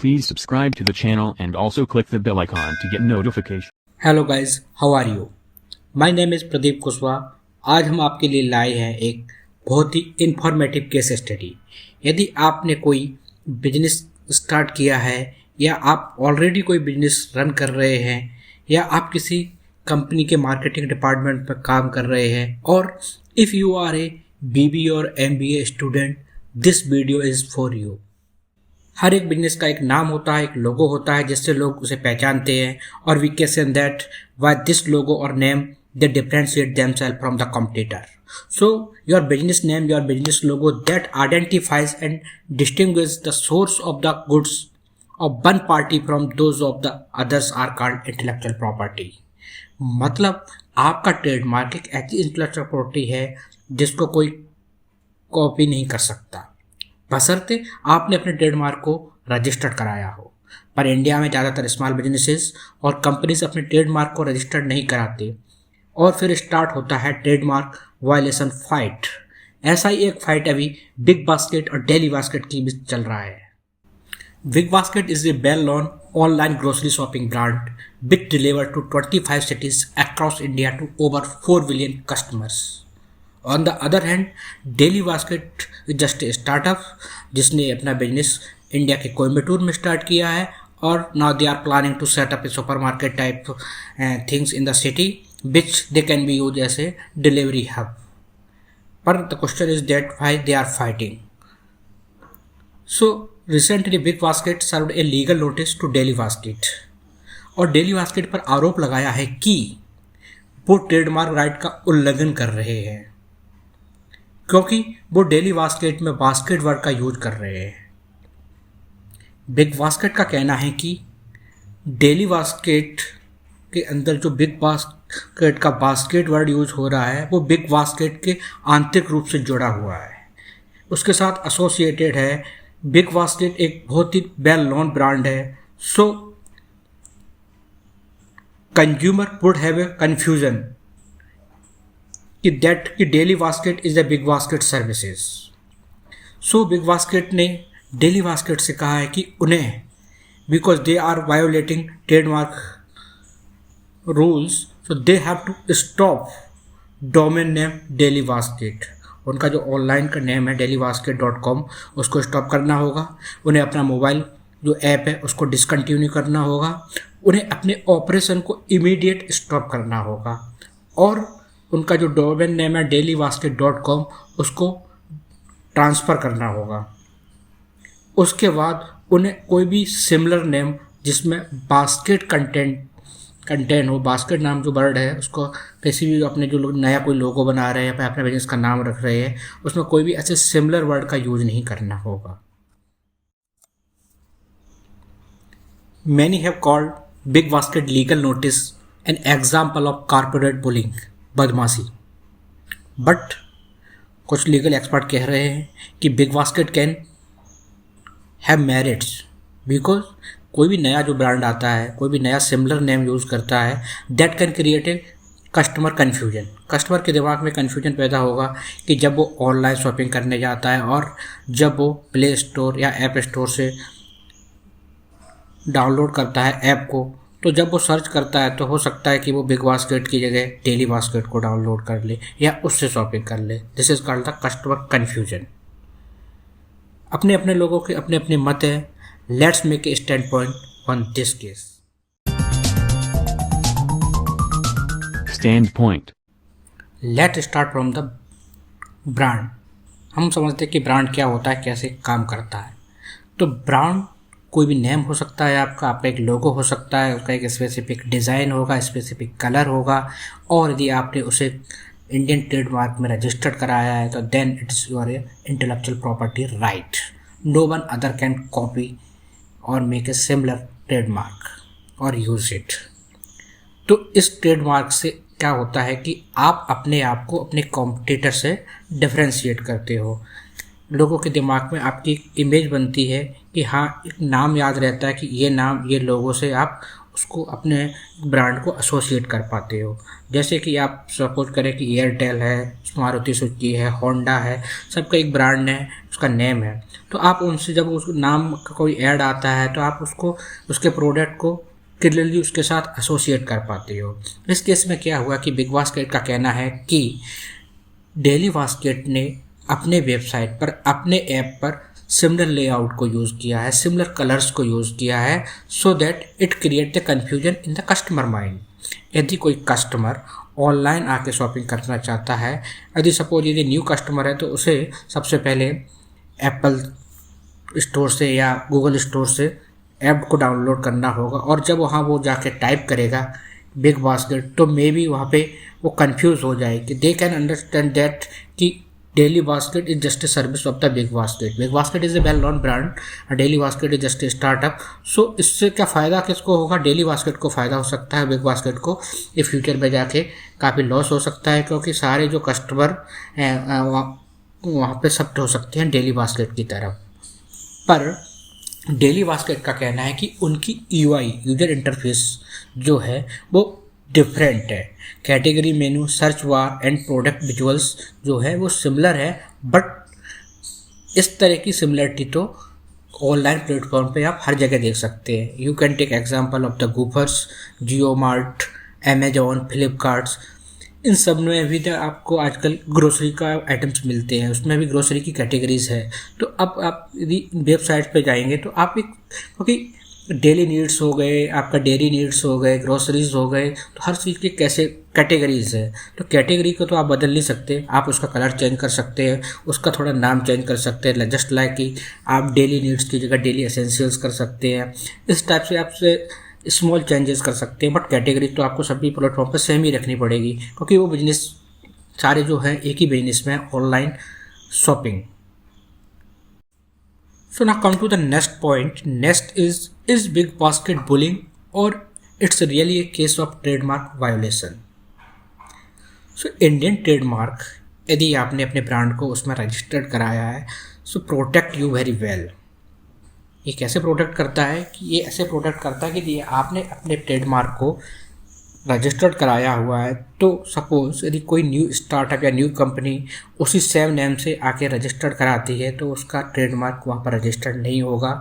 Please subscribe to the channel and also click the bell icon to get notification. Hello guys, how are you? My name is Pradeep Kushwaha. आज हम आपके लिए लाए हैं एक बहुत ही इंफॉर्मेटिव केस स्टडी। यदि आपने कोई बिजनेस स्टार्ट किया है या आप ऑलरेडी कोई बिजनेस रन कर रहे हैं या आप किसी कंपनी के मार्केटिंग डिपार्टमेंट में काम कर रहे हैं और if you are a BB और MBA student, this video is for you. हर एक बिजनेस का एक नाम होता है, एक लोगो होता है जिससे लोग उसे पहचानते हैं और we can say that why this logo और name they differentiate themselves from the competitor. So your business name, your business logo that identifies and distinguish the source of the goods of one party from those of the others are called intellectual property. मतलब आपका trademark एक ऐसी intellectual property है जिसको कोई copy नहीं कर सकता, बशर्ते आपने अपने ट्रेडमार्क को रजिस्टर्ड कराया हो। पर इंडिया में ज़्यादातर स्मॉल बिजनेसेस और कंपनीज अपने ट्रेडमार्क को रजिस्टर्ड नहीं कराते और फिर स्टार्ट होता है ट्रेडमार्क वायलेशन फाइट। ऐसा ही एक फाइट अभी बिग बास्केट और डेली बास्केट की बीच चल रहा है। Big Basket is a well known online grocery shopping brand which deliver to 25 cities across India to over 4 billion customers. On the other hand, daily Basket is just a startup जिसने अपना business India के कोयम्बटूर में start किया है और now they are planning to set up a super market type things in the city which they can be use as a delivery hub. पर the question is that why they are fighting. So recently Big Basket served a legal notice to Daily Basket और Daily Basket पर आरोप लगाया है कि वो trademark right का उल्लंघन कर रहे हैं क्योंकि वो डेली बास्केट में बास्केट वर्ड का यूज कर रहे हैं। बिग बास्केट का कहना है कि डेली बास्केट के अंदर जो बिग बास्केट का बास्केट वर्ड यूज हो रहा है वो बिग बास्केट के आंतरिक रूप से जुड़ा हुआ है, उसके साथ एसोसिएटेड है। बिग बास्केट एक बहुत ही वेल नोन ब्रांड है, so consumer would have a confusion कि Daily Basket is a Big Basket services. So Big Basket ने डेली बास्केट से कहा है कि उन्हें because they are violating trademark rules so they have to stop domain name Daily Basket. उनका जो online का नेम है delibasket.com उसको स्टॉप करना होगा। उन्हें अपना मोबाइल जो ऐप है उसको डिसकंटिन्यू करना होगा। उन्हें अपने ऑपरेशन को इमीडिएट स्टॉप करना होगा और उनका जो डोमेन नेम है delibasket.com उसको ट्रांसफ़र करना होगा। उसके बाद उन्हें कोई भी सिमिलर नेम जिसमें बास्केट कंटेंट हो, बास्केट नाम जो वर्ड है उसको किसी भी अपने जो लोग नया कोई लोगो बना रहे हैं या अपने बिजनेस का नाम रख रहे हैं उसमें कोई भी ऐसे सिमिलर वर्ड का यूज नहीं करना होगा। Many have called Big Basket legal notice an example of corporate bullying, बदमाशी। बट कुछ लीगल एक्सपर्ट कह रहे हैं कि big basket can have merits because कोई भी नया जो ब्रांड आता है, कोई भी नया सिमिलर नेम यूज़ करता है, that can create a customer confusion. Customer के दिमाग में कन्फ्यूजन पैदा होगा कि जब वो ऑनलाइन शॉपिंग करने जाता है और जब वो प्ले स्टोर या ऐप स्टोर से डाउनलोड करता है ऐप को, तो जब वो सर्च करता है तो हो सकता है कि वो बिग बास्केट की जगह डेली बास्केट को डाउनलोड कर ले या उससे शॉपिंग कर ले। This is called the customer confusion. अपने अपने लोगों के अपने अपने मत हैं। Let's make a stand point on this case. Stand point. Let start from the brand. हम समझते हैं कि ब्रांड क्या होता है, कैसे काम करता है। तो ब्रांड कोई भी नेम हो सकता है, आपका एक लोगो हो सकता है, उसका एक स्पेसिफिक डिज़ाइन होगा, स्पेसिफिक कलर होगा और यदि आपने उसे इंडियन ट्रेडमार्क में रजिस्टर्ड कराया है तो then it is your intellectual property right. No one other can copy और मेक ए सिमिलर ट्रेडमार्क और यूज इट। तो इस ट्रेडमार्क से क्या होता है कि आप अपने आप को अपने कॉम्पिटिटर से डिफ्रेंशिएट करते हो। लोगों के दिमाग में आपकी एक इमेज बनती है कि हाँ, एक नाम याद रहता है कि ये नाम, ये लोगों से आप उसको अपने ब्रांड को एसोसिएट कर पाते हो। जैसे कि आप सपोज करें कि एयरटेल है, मारुति सुजुकी है, होंडा है, सबका एक ब्रांड है, उसका नेम है। तो आप उनसे जब उस नाम का कोई ऐड आता है तो आप उसको उसके प्रोडक्ट को क्लियरली उसके साथ एसोसिएट कर पाते हो। इस केस में क्या हुआ कि बिग बास्केट का कहना है कि डेली बास्केट ने अपने वेबसाइट पर, अपने ऐप पर सिमिलर लेआउट को यूज़ किया है, सिमिलर कलर्स को यूज़ किया है, so that it create the confusion in the customer mind. यदि कोई कस्टमर ऑनलाइन आके शॉपिंग करना चाहता है, यदि न्यू कस्टमर है तो उसे सबसे पहले एप्पल स्टोर से या गूगल स्टोर से ऐप को डाउनलोड करना होगा, और जब वहाँ वो जाके टाइप करेगा बिग बास्केट तो मे बी वहाँ पे वो कंफ्यूज हो जाए कि दे कैन अंडरस्टैंड दैट कि Daily Basket is just a service of the Big Basket. Big Basket is a well known brand, Daily Basket is just a startup. So इससे क्या फ़ायदा किसको होगा? डेली बास्केट को फ़ायदा हो सकता है, बिग बास्केट को ये फ्यूचर में जाके काफ़ी लॉस हो सकता है, क्योंकि सारे जो कस्टमर वहाँ पे शिफ्ट हो सकते हैं डेली बास्केट की तरफ। पर डेली बास्केट का कहना है कि उनकी यूआई, यूजर इंटरफेस जो है वो डिफरेंट है। Category menu, search bar and product visuals जो है वो सिमिलर है, बट इस तरह की सिमिलरिटी तो ऑनलाइन प्लेटफॉर्म पे आप हर जगह देख सकते हैं। You can take example of the Grofers, Jio Mart, Amazon, Flipkarts. इन सब में भी आपको आजकल ग्रोसरी का आइटम्स मिलते हैं, उसमें भी ग्रोसरी की कैटेगरीज है। तो अब आप यदि वेबसाइट पे जाएंगे तो आप एक, क्योंकि डेली नीड्स हो गए, आपका डेयरी नीड्स हो गए, ग्रोसरीज हो गए, तो हर चीज़ की कैसे कैटेगरीज है। तो कैटेगरी को तो आप बदल नहीं सकते, आप उसका कलर चेंज कर सकते हैं, उसका थोड़ा नाम चेंज कर सकते हैं, जस्ट लाइक कि आप डेली नीड्स की जगह डेली एसेंशियल्स कर सकते हैं। इस टाइप से आपसे स्मॉल चेंजेस कर सकते हैं, बट कैटेगरी तो आपको सभी प्लेटफॉर्म पर सेम ही रखनी पड़ेगी, क्योंकि वो बिजनेस सारे जो है एक ही बिजनेस में online shopping. So now come to the next point. Next is big basket bullying or it's really a case of trademark violation? So Indian trademark, यदि आपने अपने ब्रांड को उसमें रजिस्टर्ड कराया है, so protect you very well. ये कैसे protect करता है कि ये ऐसे प्रोटेक्ट करता है कि आपने अपने ट्रेडमार्क को रजिस्टर्ड कराया हुआ है, तो सपोज यदि कोई न्यू स्टार्टअप या न्यू कंपनी उसी सेम नेम से आके रजिस्टर्ड कराती है तो उसका ट्रेडमार्क वहाँ पर रजिस्टर्ड नहीं होगा।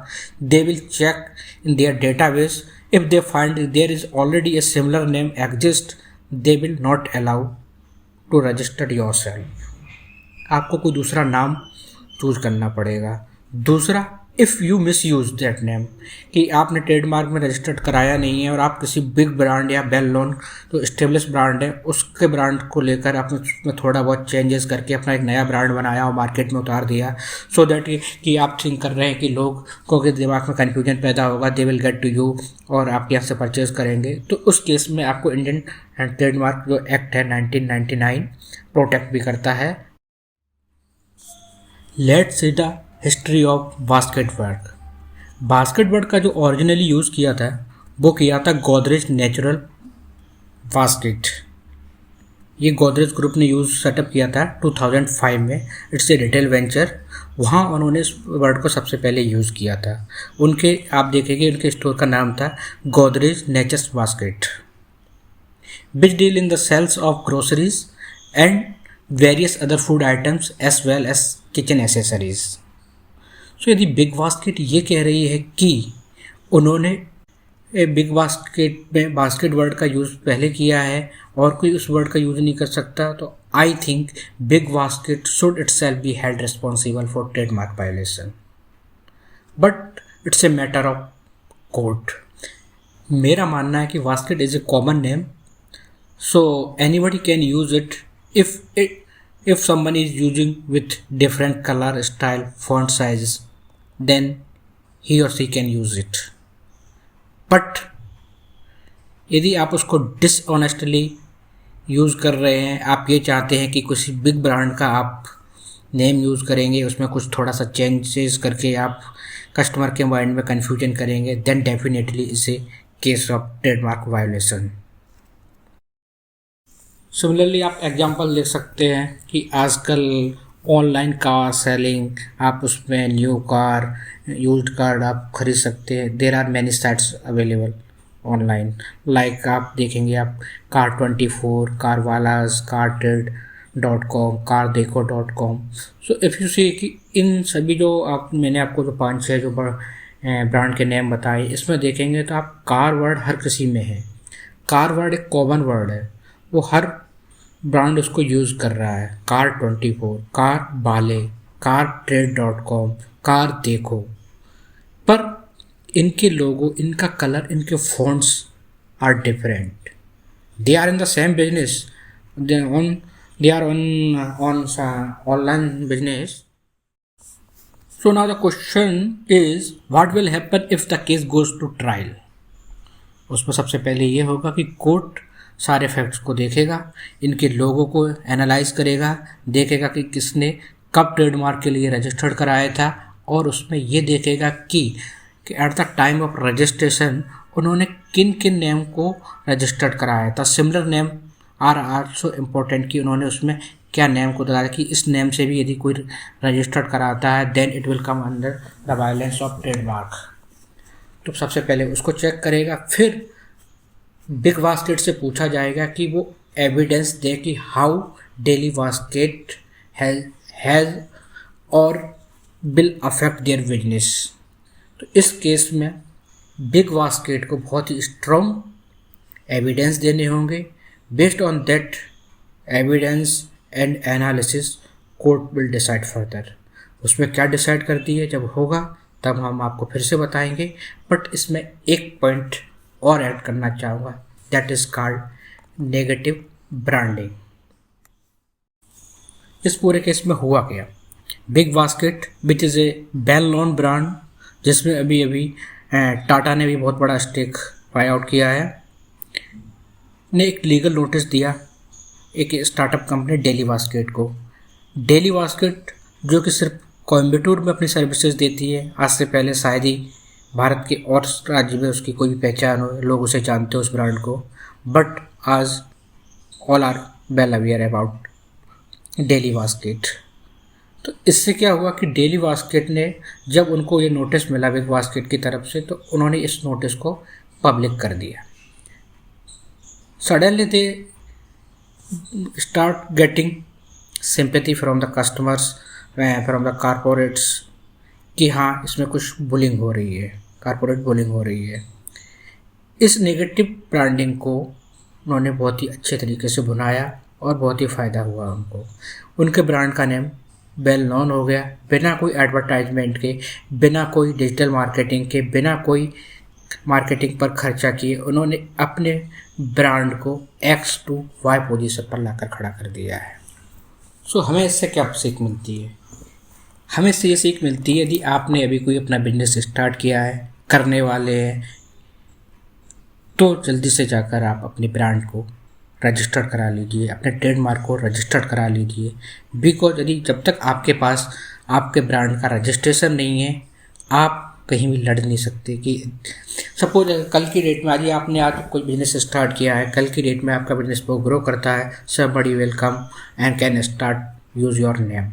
They will check in their database, if they find there is already a similar name exist, they will not allow to register yourself. आपको कोई दूसरा नाम चूज करना पड़ेगा। दूसरा, if you miss use that name, कि आपने ट्रेडमार्क में रजिस्टर्ड कराया नहीं है और आप किसी बिग ब्रांड या वेल नोन जो इस्टेब्लिश ब्रांड है उसके ब्रांड को लेकर आपने उसमें थोड़ा बहुत चेंजेस करके अपना एक नया ब्रांड बनाया और मार्केट में उतार दिया, सो दैट कि आप थिंक कर रहे हैं कि लोगों के दिमाग में कन्फ्यूजन पैदा होगा, they will get to you और आपके यहाँ से परचेज करेंगे, तो उस केस में आपको इंडियन ट्रेडमार्क जो एक्ट है 1999 प्रोटेक्ट भी करता है। Let's see the history of basket word. Basket word का जो ओरिजिनली यूज़ किया था वो किया था गोदरेज नेचुरल बास्केट। ये गोदरेज ग्रुप ने सेटअप किया था 2005 में। इट्स ए रिटेल वेंचर, वहाँ उन्होंने इस वर्ड को सबसे पहले यूज़ किया था। उनके आप देखेंगे उनके स्टोर का नाम था Godrej Nature's Basket, which deal in the sales of groceries and various other food items as well as kitchen accessories. So यदि बिग बास्केट ये कह रही है कि उन्होंने बिग बास्केट में बास्केट वर्ड का यूज़ पहले किया है और कोई उस वर्ड का यूज़ नहीं कर सकता, तो I think big basket should itself be held responsible for trademark violation, but it's a matter of court. मेरा मानना है कि basket is a common name, so anybody can use it if someone is using with different color, style, font sizes, then he or she can use it. But यदि आप उसको dishonestly use कर रहे हैं, आप ये चाहते हैं कि किसी बिग ब्रांड का आप नेम यूज़ करेंगे, उसमें कुछ थोड़ा सा चेंजेस करके आप कस्टमर के माइंड में कन्फ्यूजन करेंगे, then definitely is a case of trademark violation. Similarly आप एग्जांपल देख सकते हैं कि आजकल ऑनलाइन कार सेलिंग, आप उसमें न्यू कार, यूज्ड कार आप खरीद सकते हैं। There are many sites available online, like आप देखेंगे आप car24, कारवालास, cartrade.com, कारदेखो.com। So if you see कि इन सभी जो मैंने आपको जो 5-6 जो ब्रांड के नेम बताए, इसमें देखेंगे तो आप कार वर्ड हर किसी में है। कार वर्ड एक कॉमन वर्ड है, वो हर ब्रांड उसको यूज़ कर रहा है। car24, कार बाले, cartrade.com, कार देखो। पर इनके लोगो, इनका कलर, इनके fonts are different. They are in the same business. They are on online business. So now the question is, what will happen if the case goes to trial? उसमें सबसे पहले ये होगा कि कोर्ट सारे फैक्ट्स को देखेगा, इनके लोगों को एनालाइज करेगा, देखेगा कि किसने कब ट्रेडमार्क के लिए रजिस्टर्ड कराया था, और उसमें ये देखेगा कि at the time of registration उन्होंने किन किन नेम को रजिस्टर्ड कराया था। Similar name are also important, कि उन्होंने उसमें क्या नेम को बताया कि इस नेम से भी यदि कोई रजिस्टर्ड कराता है then it will come under the violence of trademark. तो सबसे पहले उसको चेक करेगा। फिर बिग बास्केट से पूछा जाएगा कि वो एविडेंस दे कि हाउ डेली बास्केट हैज़ और विल अफेक्ट देयर बिजनेस। तो इस केस में बिग बास्केट को बहुत ही स्ट्रॉन्ग एविडेंस देने होंगे। Based on that evidence and analysis court will decide further. उसमें क्या डिसाइड करती है जब होगा तब हम आपको फिर से बताएंगे। बट इसमें एक पॉइंट और ऐड करना चाहूँगा, that is called negative branding. इस पूरे केस में हुआ क्या, big basket which is a well known brand, जिसमें अभी टाटा ने भी बहुत बड़ा स्टेक बाय आउट किया है, ने एक लीगल नोटिस दिया एक स्टार्टअप कंपनी डेली बास्केट को। डेली बास्केट जो कि सिर्फ कोयम्बटूर में अपनी सर्विसेज देती है, आज से पहले शायद ही भारत के और राज्य में उसकी कोई भी पहचान हो, लोग उसे जानते हो उस ब्रांड को, बट आज all are well aware about Daily Basket. तो इससे क्या हुआ कि डेली बास्केट ने, जब उनको ये नोटिस मिला बिग बास्केट की तरफ से, तो उन्होंने इस नोटिस को पब्लिक कर दिया। Suddenly they start getting sympathy from the customers, from the corporates, कि हाँ इसमें कुछ बुलिंग हो रही है, कारपोरेट बुलिंग हो रही है। इस नेगेटिव ब्रांडिंग को उन्होंने बहुत ही अच्छे तरीके से बुनाया और बहुत ही फ़ायदा हुआ उनको। उनके ब्रांड का नेम वेल नोन हो गया, बिना कोई एडवर्टाइजमेंट के, बिना कोई डिजिटल मार्केटिंग के, बिना कोई मार्केटिंग पर खर्चा किए उन्होंने अपने ब्रांड को X to Y पोजीशन पर लाकर खड़ा कर दिया है। सो हमें इससे क्या सीख मिलती है? हमें इससे ये सीख मिलती है, यदि आपने अभी कोई अपना बिजनेस स्टार्ट किया है, करने वाले हैं, तो जल्दी से जाकर आप अपने ब्रांड को रजिस्टर करा लीजिए, अपने ट्रेडमार्क को रजिस्टर करा लीजिए। बिकॉज यदि जब तक आपके पास आपके ब्रांड का रजिस्ट्रेशन नहीं है, आप कहीं भी लड़ नहीं सकते। कि सपोज कल की डेट में आज कोई बिजनेस स्टार्ट किया है, कल की डेट में आपका बिजनेस बहुत ग्रो करता है, somebody will come and can start use your name.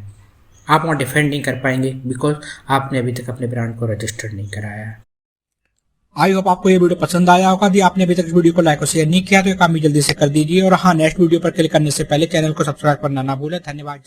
आप वहाँ डिफेंड नहीं कर पाएंगे बिकॉज आपने अभी तक अपने ब्रांड को रजिस्टर नहीं कराया है। आई होप आपको ये वीडियो पसंद आया होगा। यदि आपने अभी तक इस वीडियो को लाइक और शेयर नहीं किया तो ये काम भी जल्दी से कर दीजिए, और हाँ, नेक्स्ट वीडियो पर क्लिक करने से पहले चैनल को सब्सक्राइब करना ना भूलें। धन्यवाद।